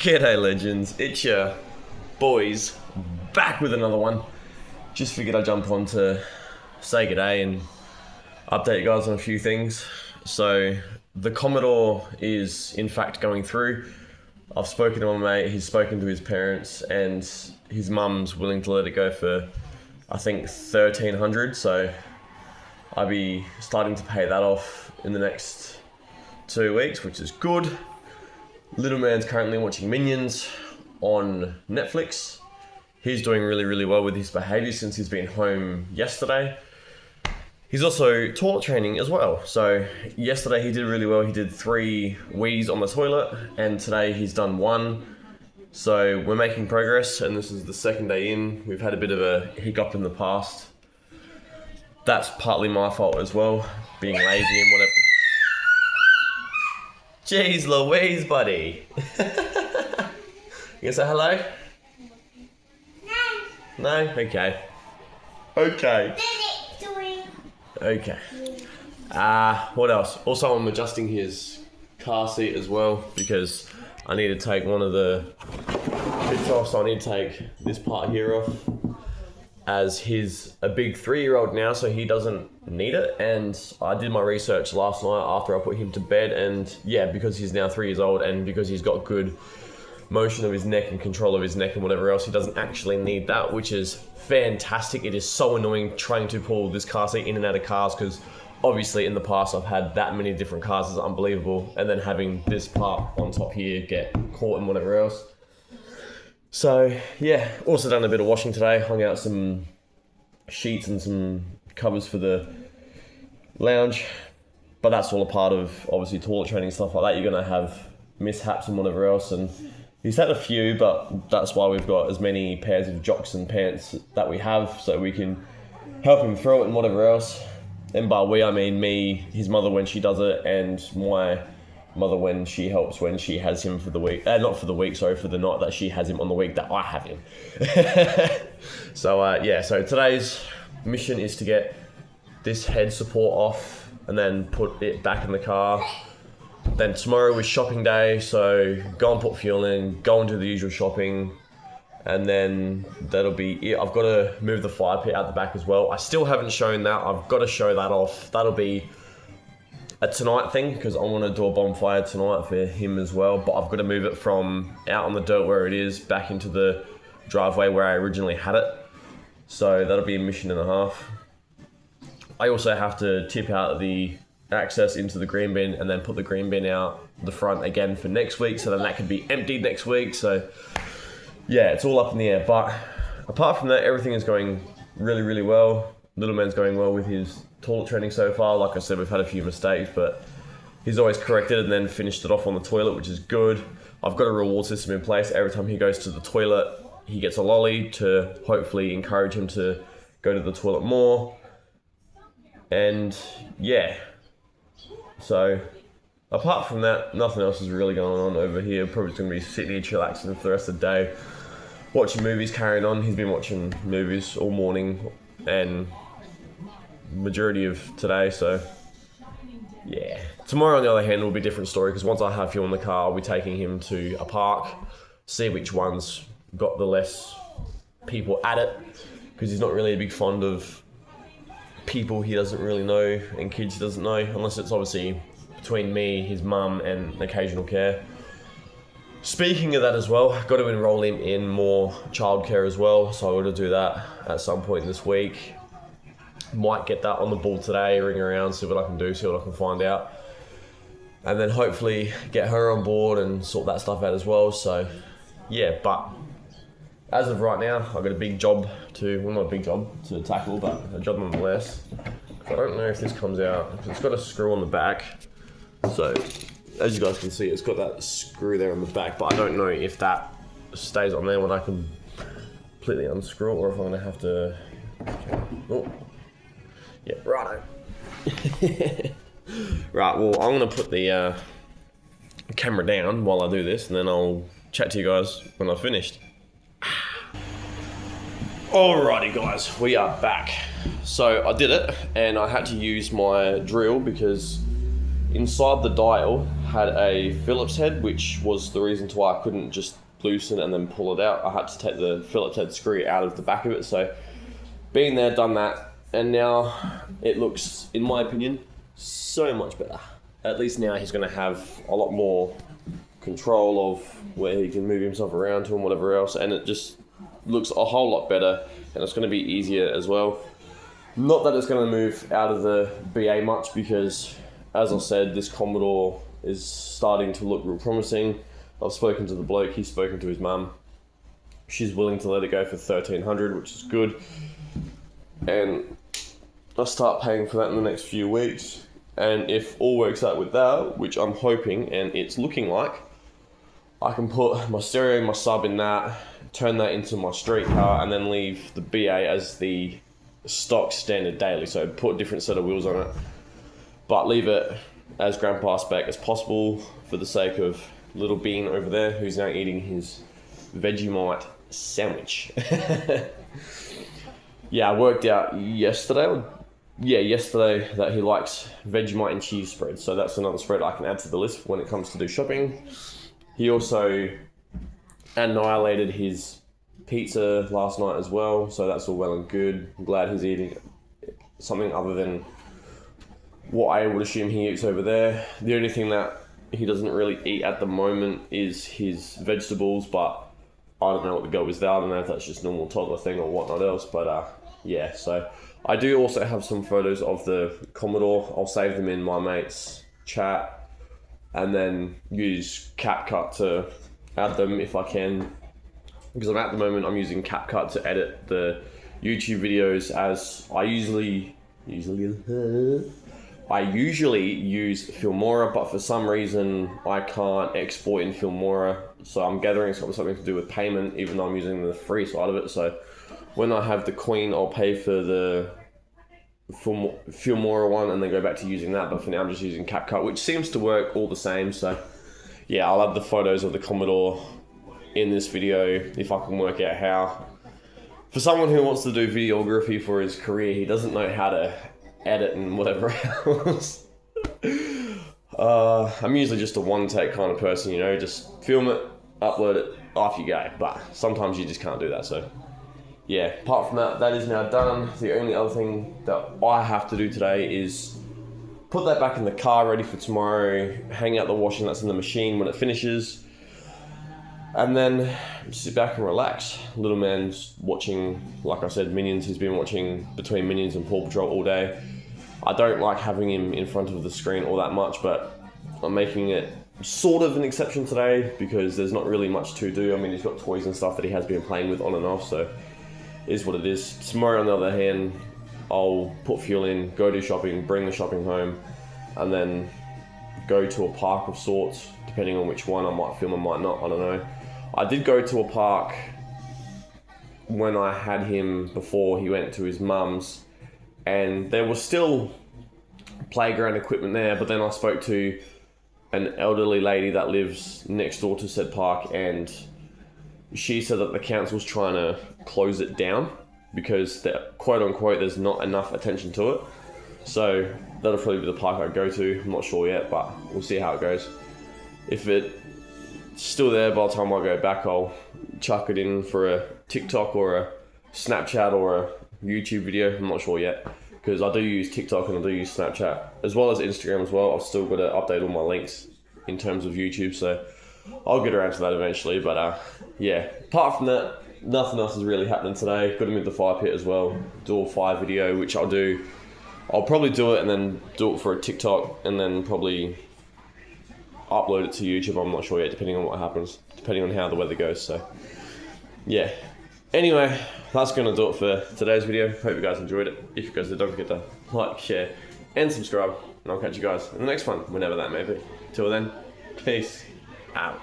G'day legends, it's your boys back with another one. Just figured I'd jump on to say g'day and update you guys on a few things. So the Commodore is in fact going through. I've spoken to my mate, he's spoken to his parents, and his mum's willing to let it go for I think $1,300, so I'll be starting to pay that off in the next 2 weeks, which is good. Little man's currently watching Minions on Netflix. He's doing really well with his behaviour since he's been home yesterday. He's also toilet training as well. So yesterday he did really well. He did 3 wheeze on the toilet, and today he's done 1. So we're making progress, and this is the second day in. We've had a bit of a hiccup in the past. That's partly my fault as well, being lazy and whatever. Jeez Louise, buddy. You say hello? No. No? Okay. Okay. Okay. What else? Also, I'm adjusting his car seat as well because I need to take one of the bits off, so I need to take this part here off, as he's a big 3-year-old now, so he doesn't need it. And I did my research last night after I put him to bed, and yeah, because he's now 3 years old and because he's got good motion of his neck and control of his neck and whatever else, he doesn't actually need that, which is fantastic. It is so annoying trying to pull this car seat in and out of cars, because obviously in the past I've had that many different cars, it's unbelievable, and then having this part on top here get caught and whatever else. So yeah, also done a bit of washing today, hung out some sheets and some covers for the lounge, but that's all a part of obviously toilet training, stuff like that. You're gonna have mishaps and whatever else, and he's had a few, but that's why we've got as many pairs of jocks and pants that we have, so we can help him through it and whatever else. And by we, I mean me, his mother when she does it, and my mother when she helps when she has him for the week, not for the week, sorry, for the night that she has him on the week that I have him. So yeah, so today's mission is to get this head support off and then put it back in the car. Then tomorrow is shopping day, so go and put fuel in, go and do the usual shopping, and then that'll be it. I've got to move the fire pit out the back as well. I still haven't shown that. I've got to show that off. That'll be a tonight thing, because I want to do a bonfire tonight for him as well, but I've got to move it from out on the dirt where it is back into the driveway where I originally had it. So that'll be a mission and a half. I also have to tip out the access into the green bin and then put the green bin out the front again for next week, so then that can be emptied next week. So yeah, it's all up in the air, but apart from that, everything is going really well. Little man's going well with his toilet training so far. Like I said, we've had a few mistakes, but he's always corrected and then finished it off on the toilet, which is good. I've got a reward system in place. Every time he goes to the toilet, he gets a lolly to hopefully encourage him to go to the toilet more. And yeah, so apart from that, nothing else is really going on over here. Probably just going to be sitting here chillaxing for the rest of the day, watching movies, carrying on. He's been watching movies all morning and majority of today, so yeah. Tomorrow on the other hand will be a different story, because once I have fuel in the car, I'll be taking him to a park, see which one's got the less people at it, because he's not really a big fond of people he doesn't really know and kids he doesn't know, unless it's obviously between me, his mum, and occasional care. Speaking of that as well, I've got to enroll him in more childcare as well, so I've got to do that at some point this week. Might get that on the ball today, ring around, see what I can do, see what I can find out, and then hopefully get her on board and sort that stuff out as well. So yeah, but as of right now, I've got a big job to, well, not a big job to tackle, but a job nonetheless. I don't know if this comes out, because it's got a screw on the back. So as you guys can see, it's got that screw there on the back, but I don't know if that stays on there when I can completely unscrew it, or if I'm gonna have to, oh, yeah, righto. Right, well, I'm gonna put the camera down while I do this, and then I'll chat to you guys when I've finished. Alrighty guys, we are back. So I did it, and I had to use my drill because inside the dial had a Phillips head, which was the reason to why I couldn't just loosen and then pull it out. I had to take the Phillips head screw out of the back of it. So been there, done that, and now it looks, in my opinion, so much better. At least now he's going to have a lot more control of where he can move himself around to and whatever else, and it just looks a whole lot better, and it's going to be easier as well. Not that it's going to move out of the BA much, because as I said, this Commodore is starting to look real promising. I've spoken to the bloke, he's spoken to his mum. She's willing to let it go for $1,300, which is good. And I'll start paying for that in the next few weeks. And if all works out with that, which I'm hoping and it's looking like, I can put my stereo and my sub in that, turn that into my street car, and then leave the BA as the stock standard daily. So put a different set of wheels on it, but leave it as grandpa spec as possible for the sake of little Bean over there, who's now eating his Vegemite sandwich. Yeah, I worked out yesterday that he likes Vegemite and cheese spread, so that's another spread I can add to the list when it comes to do shopping. He also annihilated his pizza last night as well, so that's all well and good. I'm glad he's eating something other than what I would assume he eats over there. The only thing that he doesn't really eat at the moment is his vegetables, but I don't know what the go is there. I don't know if that's just normal toddler thing or whatnot else, but yeah, so I do also have some photos of the Commodore. I'll save them in my mate's chat and then use CapCut to add them if I can, because at the moment I'm using CapCut to edit the YouTube videos, as I usually use Filmora, but for some reason I can't export in Filmora, so I'm gathering it's got something to do with payment, even though I'm using the free side of it. So when I have the Queen, I'll pay for the Filmora one and then go back to using that, but for now I'm just using CapCut, which seems to work all the same. So yeah, I'll add the photos of the Commodore in this video if I can work out how. For someone who wants to do videography for his career, he doesn't know how to edit and whatever else. I'm usually just a one-take kind of person, you know, just film it, upload it, off you go. But sometimes you just can't do that, so yeah. Apart from that, that is now done. The only other thing that I have to do today is put that back in the car ready for tomorrow, hang out the washing that's in the machine when it finishes, and then sit back and relax. Little man's watching, like I said, Minions. He's been watching between Minions and Paw Patrol all day. I don't like having him in front of the screen all that much, but I'm making it sort of an exception today because there's not really much to do. I mean, he's got toys and stuff that he has been playing with on and off, so it is what it is. Tomorrow, on the other hand, I'll put fuel in, go do shopping, bring the shopping home, and then go to a park of sorts, depending on which one. I might film, I might not, I don't know. I did go to a park when I had him before he went to his mum's, and there was still playground equipment there, but then I spoke to an elderly lady that lives next door to said park, and she said that the council's trying to close it down because, quote unquote, there's not enough attention to it. So that'll probably be the park I go to. I'm not sure yet, but we'll see how it goes. If it's still there by the time I go back, I'll chuck it in for a TikTok or a Snapchat or a YouTube video. I'm not sure yet, because I do use TikTok and I do use Snapchat as well as Instagram as well. I've still got to update all my links in terms of YouTube, so I'll get around to that eventually. But yeah, apart from that, nothing else is really happening today. Got him in the fire pit as well, do a fire video, which I'll do. I'll probably do it and then do it for a TikTok and then probably upload it to YouTube. I'm not sure yet, depending on what happens, depending on how the weather goes. So yeah, anyway, that's going to do it for today's video. Hope you guys enjoyed it. If you guys did, don't forget to like, share and subscribe, and I'll catch you guys in the next one, whenever that may be. Till then, peace out.